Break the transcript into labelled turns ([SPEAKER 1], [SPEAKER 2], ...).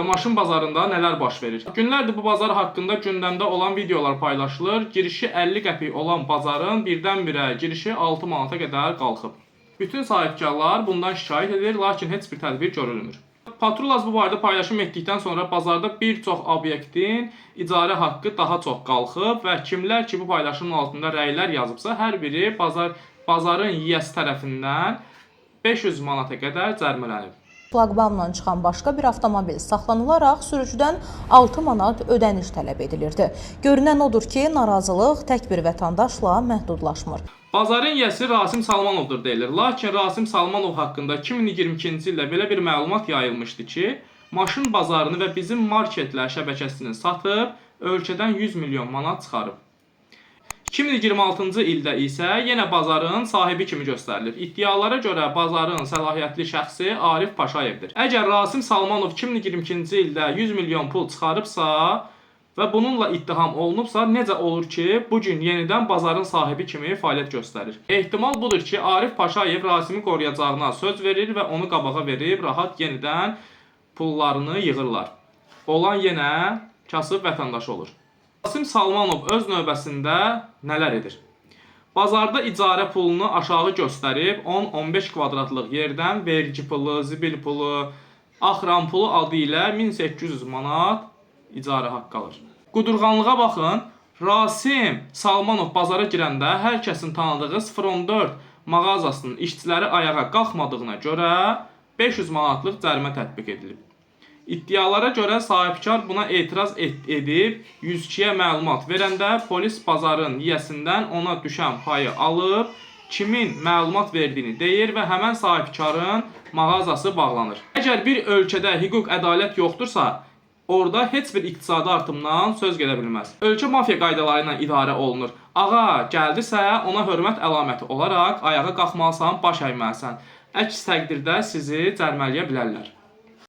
[SPEAKER 1] Maşın bazarında nələr baş verir? Günlərdir bu bazar haqqında gündəmdə olan videolar paylaşılır. Girişi 50 qəpik olan bazarın birdən-birə girişi 6 manata qədər qalxıb. Bütün sahibkarlar bundan şikayət edir, lakin heç bir tədbir görülmür. Patrul bu barədə paylaşım etdikdən sonra bazarda bir çox obyektin icarə haqqı daha çox qalxıb və kimlər ki bu paylaşımın altında rəylər yazıbsa, hər biri bazarın yiyəsi tərəfindən 500 manata qədər cərimələnib.
[SPEAKER 2] Şlaqbaumla çıxan başqa bir avtomobil saxlanılaraq sürücüdən 6 manat ödəniş tələb edilirdi. Görünən odur ki, narazılıq tək bir vətəndaşla məhdudlaşmır.
[SPEAKER 1] Bazarın yiyəsi Rasim Salmanovdur deyilir. Lakin Rasim Salmanov haqqında 2022-ci ildə belə bir məlumat yayılmışdı ki, maşın bazarını və bizim marketlər şəbəkəsini satıb, ölkədən 100 milyon manat çıxarıb. 2026-cı ildə isə yenə bazarın sahibi kimi göstərilir. İddialara görə bazarın səlahiyyətli şəxsi Arif Paşayevdir. Əgər Rasim Salmanov 2022-ci ildə 100 milyon pul çıxarıbsa və bununla ittiham olunubsa, necə olur ki, bugün yenidən bazarın sahibi kimi fəaliyyət göstərir? Ehtimal budur ki, Arif Paşayev Rasimi qoruyacağına söz verir və onu qabağa verib rahat yenidən pullarını yığırlar. Olan yenə kasıb vətəndaş olur. Rasim Salmanov öz növbəsində nələr edir? Bazarda icarə pulunu aşağı göstərib 10-15 kvadratlıq yerdən vergi pulu, zibil pulu, axram pulu adı ilə 1800 manat icarə haqqı alır. Qudurğanlığa baxın, Rasim Salmanov bazara girəndə hər kəsin tanıdığı 014 mağazasının işçiləri ayağa qalxmadığına görə 500 manatlıq cərimə tətbiq edilib. İddialara görə sahibkar buna etiraz edib 102-yə məlumat verəndə polis bazarın yiyəsindən ona düşən payı alıb, kimin məlumat verdiyini deyir və həmən sahibkarın mağazası bağlanır. Əgər bir ölkədə hüquq ədalət yoxdursa, orada heç bir iqtisadi artımdan söz gedə bilməz. Ölkə mafiya qaydaları ilə idarə olunur. Ağa gəldisə, ona hörmət əlaməti olaraq ayağa qalxmalısan, baş əyməlisən. Əks təqdirdə sizi cərimələyə bilərlər.